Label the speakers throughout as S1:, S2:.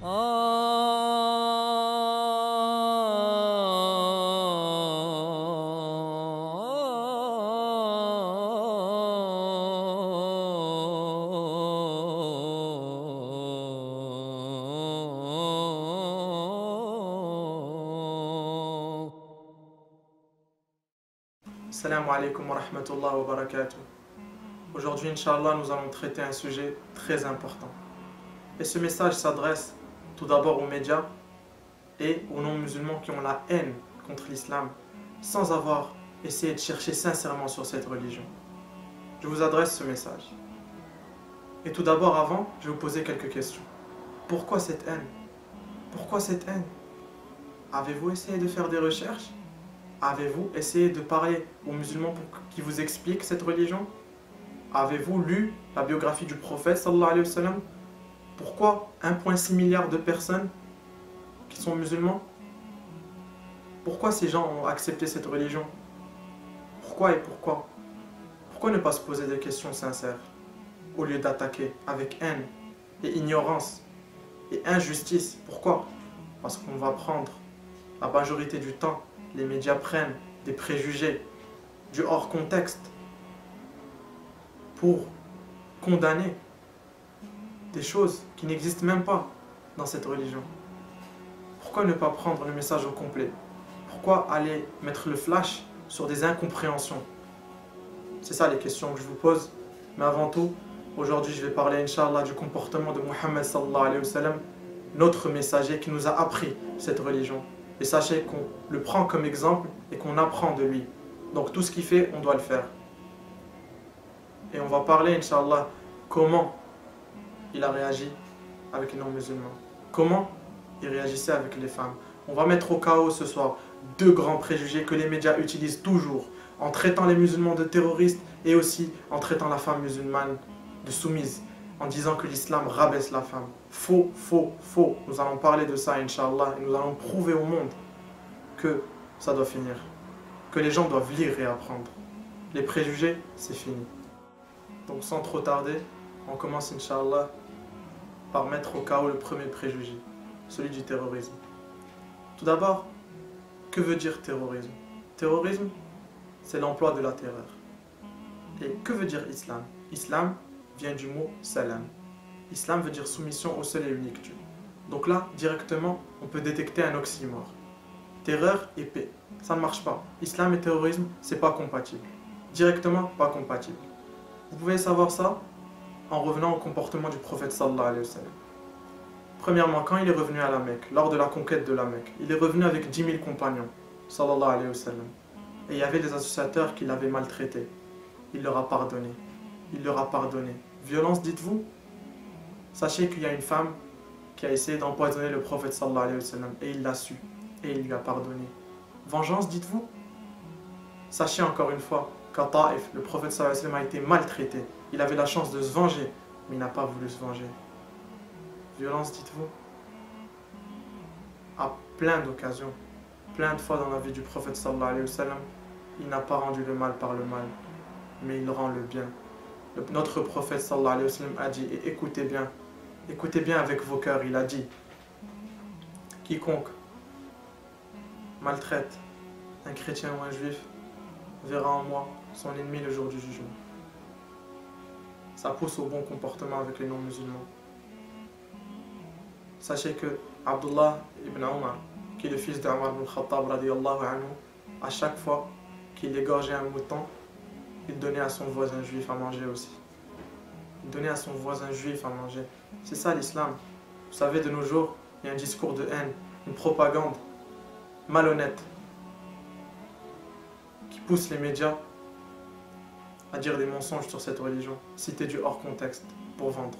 S1: Assalamu alaikum wa rahmatullahi wa barakatuh. Aujourd'hui, Inch'Allah, nous allons traiter un sujet très important. Et ce message s'adresse tout d'abord aux médias et aux non-musulmans qui ont la haine contre l'islam sans avoir essayé de chercher sincèrement sur cette religion. Je vous adresse ce message. Et tout d'abord, avant, je vais vous poser quelques questions. Pourquoi cette haine? Pourquoi cette haine? Avez-vous essayé de faire des recherches? Avez-vous essayé de parler aux musulmans pour qu'ils vous expliquent cette religion? Avez-vous lu la biographie du prophète sallallahu alayhi wa sallam? Pourquoi 1,6 milliard de personnes qui sont musulmans? Pourquoi ces gens ont accepté cette religion? Pourquoi et pourquoi? Pourquoi ne pas se poser des questions sincères au lieu d'attaquer avec haine et ignorance et injustice? Pourquoi? Parce qu'on va prendre la majorité du temps. Les médias prennent des préjugés, du hors-contexte pour condamner des choses qui n'existent même pas dans cette religion. Pourquoi ne pas prendre le message au complet? Pourquoi aller mettre le flash sur des incompréhensions? C'est ça les questions que je vous pose. Mais avant tout, aujourd'hui je vais parler, Inch'Allah, du comportement de Muhammad sallallahu alayhi wa sallam, notre messager qui nous a appris cette religion. Et sachez qu'on le prend comme exemple et qu'on apprend de lui. Donc tout ce qu'il fait, on doit le faire. Et on va parler, Inch'Allah, comment il a réagi avec les non-musulmans. Comment il réagissait avec les femmes. On va mettre au chaos ce soir deux grands préjugés que les médias utilisent toujours en traitant les musulmans de terroristes et aussi en traitant la femme musulmane de soumise, en disant que l'islam rabaisse la femme. Faux, faux, faux. Nous allons parler de ça, Inch'Allah, et nous allons prouver au monde que ça doit finir. Que les gens doivent lire et apprendre. Les préjugés, c'est fini. Donc sans trop tarder, on commence, Inch'Allah, par mettre au chaos le premier préjugé, celui du terrorisme. Tout d'abord, que veut dire terrorisme? Terrorisme, c'est l'emploi de la terreur. Et que veut dire islam? Islam vient du mot salam. Islam veut dire soumission au seul et unique Dieu. Donc là, directement, on peut détecter un oxymore. Terreur et paix, ça ne marche pas. Islam et terrorisme, c'est pas compatible. Directement, pas compatible. Vous pouvez savoir ça en revenant au comportement du prophète sallallahu alayhi wa sallam. Premièrement, quand il est revenu à la Mecque, lors de la conquête de la Mecque, il est revenu avec 10 000 compagnons, sallallahu alayhi wa sallam. Et il y avait des associateurs qui l'avaient maltraité. Il leur a pardonné. Il leur a pardonné. Violence, dites-vous? Sachez qu'il y a une femme qui a essayé d'empoisonner le prophète sallallahu alayhi wa sallam et il l'a su et il lui a pardonné. Vengeance, dites-vous? Sachez encore une fois qu'à Taïf, le prophète sallallahu alayhi wa sallam a été maltraité. Il avait la chance de se venger, mais il n'a pas voulu se venger. Violence, dites-vous? À plein d'occasions, plein de fois dans la vie du prophète sallallahu alayhi wa sallam, il n'a pas rendu le mal par le mal, mais il rend le bien. Notre prophète sallallahu alayhi wa sallam a dit, et écoutez bien avec vos cœurs, il a dit, quiconque maltraite un chrétien ou un juif verra en moi son ennemi le jour du jugement. Ça pousse au bon comportement avec les non-musulmans. Sachez que Abdullah ibn Omar, qui est le fils d'Omar ibn Khattab radiyallahu anhu, à chaque fois qu'il égorgeait un mouton, il donnait à son voisin juif à manger aussi. Il donnait à son voisin juif à manger. C'est ça l'islam. Vous savez, de nos jours, il y a un discours de haine, une propagande malhonnête qui pousse les médias à dire des mensonges sur cette religion, citer du hors contexte pour vendre,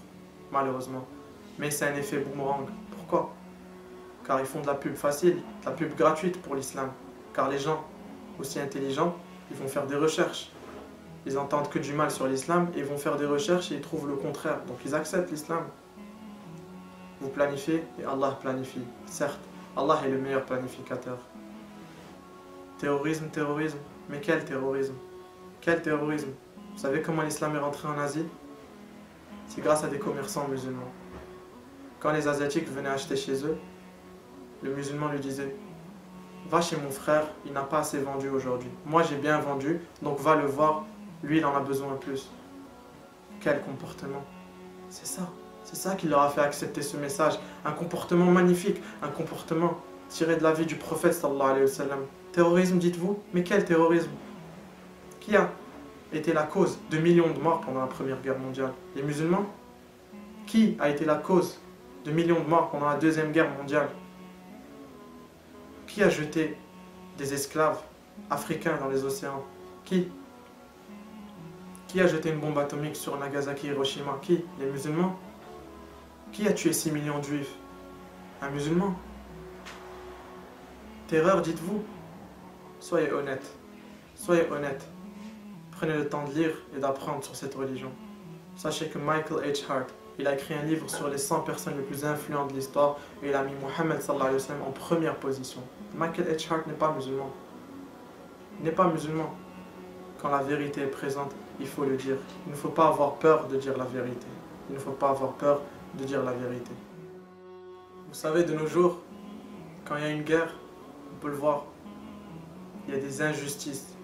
S1: malheureusement. Mais c'est un effet boomerang. Pourquoi? Car ils font de la pub facile, de la pub gratuite pour l'islam. Car les gens aussi intelligents, ils vont faire des recherches. Ils entendent que du mal sur l'islam et ils vont faire des recherches et ils trouvent le contraire. Donc ils acceptent l'islam. Vous planifiez et Allah planifie. Certes, Allah est le meilleur planificateur. Terrorisme, terrorisme. Mais quel terrorisme? Quel terrorisme? Vous savez comment l'islam est rentré en Asie? C'est grâce à des commerçants musulmans. Quand les Asiatiques venaient acheter chez eux, le musulman lui disait: va chez mon frère, il n'a pas assez vendu aujourd'hui. Moi j'ai bien vendu, donc va le voir, lui il en a besoin plus. Quel comportement! C'est ça qui leur a fait accepter ce message. Un comportement magnifique, un comportement tiré de la vie du prophète sallallahu alayhi wa sallam. Terrorisme, dites-vous? Mais quel terrorisme? Qui a été la cause de millions de morts pendant la Première Guerre mondiale? Les musulmans? Qui a été la cause de millions de morts pendant la Deuxième Guerre mondiale? Qui a jeté des esclaves africains dans les océans? Qui a jeté une bombe atomique sur Nagasaki et Hiroshima? Qui? Les musulmans? Qui a tué 6 millions de juifs? Un musulman? Terreur, dites-vous? Soyez honnête. Soyez honnête. Prenez le temps de lire et d'apprendre sur cette religion. Sachez que Michael H. Hart, il a écrit un livre sur les 100 personnes les plus influentes de l'histoire et il a mis Mohammed sallallahu alayhi wa sallam en première position. Michael H. Hart n'est pas musulman. Il n'est pas musulman. Quand la vérité est présente, il faut le dire. Il ne faut pas avoir peur de dire la vérité. Il ne faut pas avoir peur de dire la vérité. Vous savez, de nos jours, quand il y a une guerre, on peut le voir, il y a des injustices.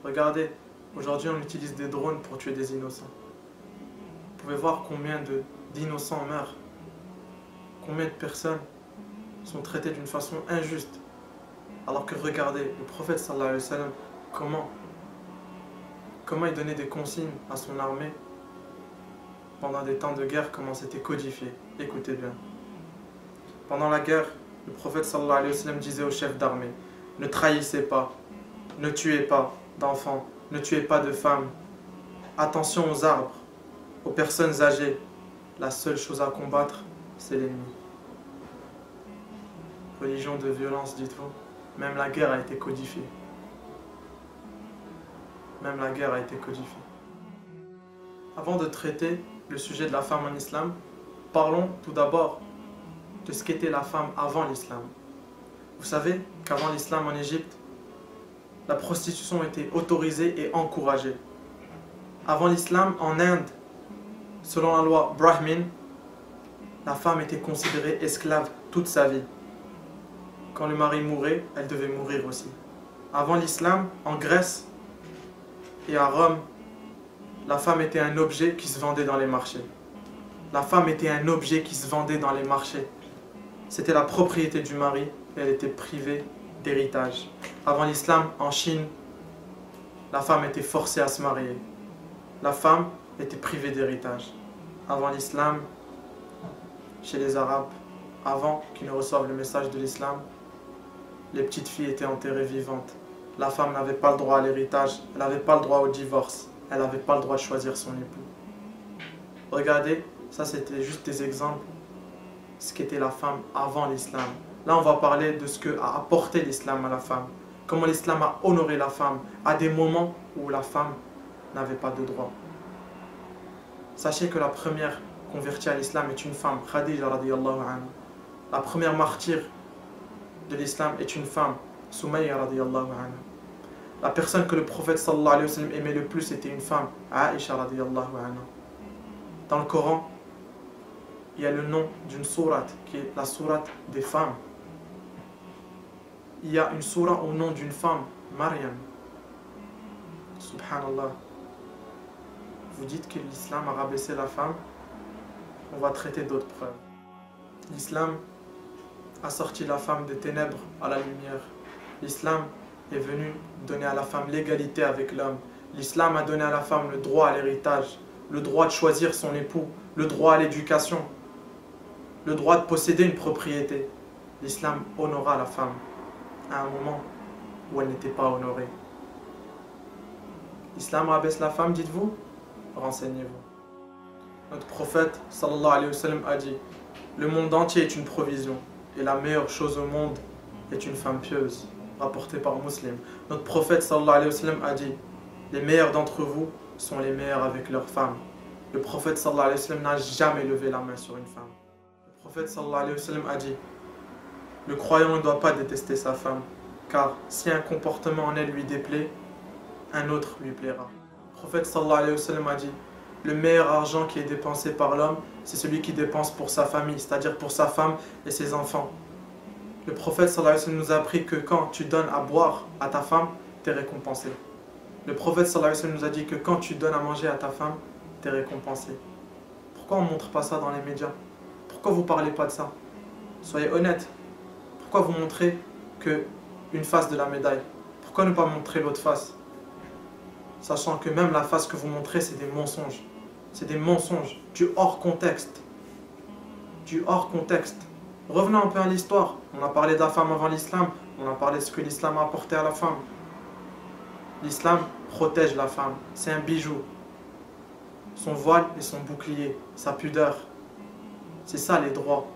S1: Regardez, aujourd'hui on utilise des drones pour tuer des innocents. Vous pouvez voir combien d'innocents meurent. Combien de personnes sont traitées d'une façon injuste. Alors que regardez, le prophète sallallahu alayhi wa sallam, comment il donnait des consignes à son armée pendant des temps de guerre, comment c'était codifié. Écoutez bien. Pendant la guerre, le prophète sallallahu alayhi wa sallam disait aux chefs d'armée: ne trahissez pas, ne tuez pas d'enfants, ne tuez pas de femmes. Attention aux arbres, aux personnes âgées. La seule chose à combattre, c'est l'ennemi. Religion de violence, dites-vous. Même la guerre a été codifiée. Même la guerre a été codifiée. Avant de traiter le sujet de la femme en islam, parlons tout d'abord de ce qu'était la femme avant l'islam. Vous savez qu'avant l'islam en Égypte, la prostitution était autorisée et encouragée. Avant l'islam, en Inde, selon la loi Brahmin, la femme était considérée esclave toute sa vie. Quand le mari mourait, elle devait mourir aussi. Avant l'islam, en Grèce et à Rome, la femme était un objet qui se vendait dans les marchés. La femme était un objet qui se vendait dans les marchés. C'était la propriété du mari et elle était privée d'héritage. Avant l'islam, en Chine, la femme était forcée à se marier. La femme était privée d'héritage. Avant l'islam, chez les Arabes, avant qu'ils ne reçoivent le message de l'islam, les petites filles étaient enterrées vivantes. La femme n'avait pas le droit à l'héritage, elle n'avait pas le droit au divorce, elle n'avait pas le droit de choisir son époux. Regardez, ça c'était juste des exemples, ce qu'était la femme avant l'islam. Là on va parler de ce qu'a apporté l'islam à la femme. Comment l'islam a honoré la femme à des moments où la femme n'avait pas de droit. Sachez que la première convertie à l'islam est une femme, Khadija radiyallahu anha. La première martyre de l'islam est une femme, Soumaïa radiyallahu anha. La personne que le prophète sallallahu alayhi wa sallam aimait le plus était une femme, Aïcha radiyallahu anha. Dans le Coran, il y a le nom d'une sourate qui est la sourate des femmes. Il y a une sourate au nom d'une femme, Maryam. Subhanallah. Vous dites que l'islam a rabaissé la femme, on va traiter d'autres preuves. L'islam a sorti la femme des ténèbres à la lumière. L'islam est venu donner à la femme l'égalité avec l'homme. L'islam a donné à la femme le droit à l'héritage, le droit de choisir son époux, le droit à l'éducation, le droit de posséder une propriété. L'islam honora la femme à un moment où elle n'était pas honorée. L'islam rabaisse la femme, dites-vous? Renseignez-vous. Notre prophète sallallahu alayhi wa sallam a dit: le monde entier est une provision et la meilleure chose au monde est une femme pieuse, rapporté par Muslim. Notre prophète sallallahu alayhi wa sallam a dit: les meilleurs d'entre vous sont les meilleurs avec leurs femmes. Le prophète sallallahu alayhi wa sallam n'a jamais levé la main sur une femme. Le prophète sallallahu alayhi wa sallam a dit: le croyant ne doit pas détester sa femme, car si un comportement en elle lui déplaît, un autre lui plaira. Le prophète sallallahu alayhi wa sallam a dit: le meilleur argent qui est dépensé par l'homme, c'est celui qui dépense pour sa famille, c'est-à-dire pour sa femme et ses enfants. Le prophète sallallahu alayhi wa sallam nous a appris que quand tu donnes à boire à ta femme, tu es récompensé. Le prophète sallallahu alayhi wa sallam nous a dit que quand tu donnes à manger à ta femme, tu es récompensé. Pourquoi on ne montre pas ça dans les médias? Pourquoi vous ne parlez pas de ça? Soyez honnêtes. Pourquoi vous montrez qu'une face de la médaille? Pourquoi ne pas montrer l'autre face? Sachant que même la face que vous montrez, c'est des mensonges. C'est des mensonges, du hors contexte. Du hors contexte. Revenons un peu à l'histoire. On a parlé de la femme avant l'islam. On a parlé de ce que l'islam a apporté à la femme. L'islam protège la femme. C'est un bijou. Son voile et son bouclier. Sa pudeur. C'est ça les droits.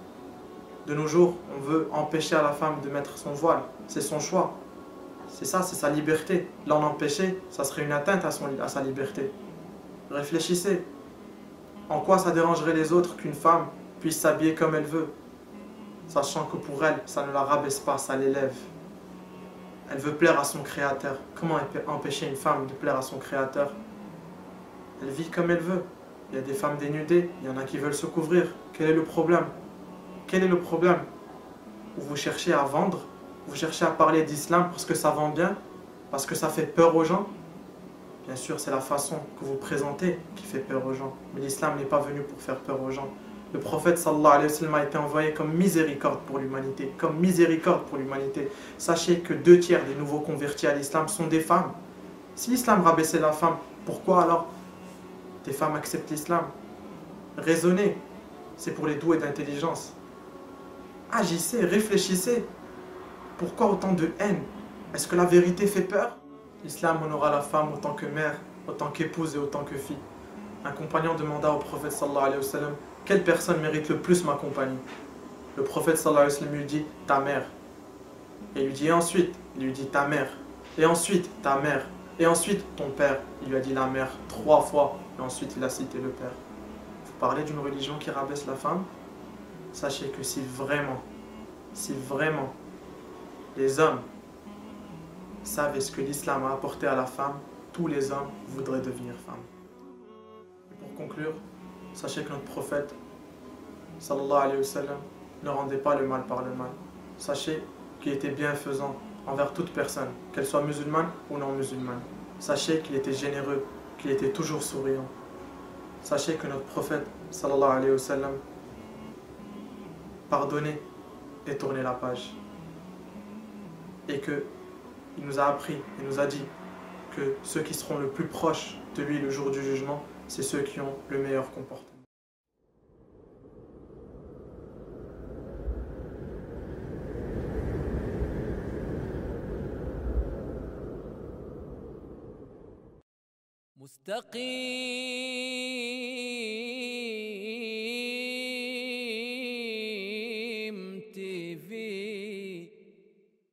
S1: De nos jours, on veut empêcher à la femme de mettre son voile. C'est son choix. C'est ça, c'est sa liberté. L'en empêcher, ça serait une atteinte à sa liberté. Réfléchissez. En quoi ça dérangerait les autres qu'une femme puisse s'habiller comme elle veut, sachant que pour elle, ça ne la rabaisse pas, ça l'élève. Elle veut plaire à son créateur. Comment elle peut empêcher une femme de plaire à son créateur? Elle vit comme elle veut. Il y a des femmes dénudées, il y en a qui veulent se couvrir. Quel est le problème? Quel est le problème? Vous cherchez à vendre, vous cherchez à parler d'islam parce que ça vend bien, parce que ça fait peur aux gens. Bien sûr, c'est la façon que vous présentez qui fait peur aux gens. Mais l'islam n'est pas venu pour faire peur aux gens. Le prophète sallallahu alayhi wa sallam a été envoyé comme miséricorde pour l'humanité. Comme miséricorde pour l'humanité. Sachez que 2/3 des nouveaux convertis à l'islam sont des femmes. Si l'islam rabaissait la femme, pourquoi alors des femmes acceptent l'islam? Raisonnez. C'est pour les doués d'intelligence. Agissez, réfléchissez. Pourquoi autant de haine? Est-ce que la vérité fait peur? L'islam honora la femme autant que mère, autant qu'épouse et autant que fille. Un compagnon demanda au prophète sallallahu alayhi wa sallam: quelle personne mérite le plus ma compagnie? Le prophète sallallahu alayhi wa sallam lui dit: ta mère. Et il lui dit: et ensuite? Il lui dit: ta mère. Et ensuite ta mère. Et ensuite ton père. Il lui a dit la mère 3 fois. Et ensuite il a cité le père. Vous parlez d'une religion qui rabaisse la femme? Sachez que si vraiment les hommes savaient ce que l'islam a apporté à la femme, tous les hommes voudraient devenir femmes. Et pour conclure, sachez que notre prophète, sallallahu alayhi wa sallam, ne rendait pas le mal par le mal. Sachez qu'il était bienfaisant envers toute personne, qu'elle soit musulmane ou non musulmane. Sachez qu'il était généreux, qu'il était toujours souriant. Sachez que notre prophète, sallallahu alayhi wa sallam, pardonnait et tournait la page. Et que il nous a appris, il nous a dit que ceux qui seront le plus proches de lui le jour du jugement, c'est ceux qui ont le meilleur comportement.
S2: مستقيم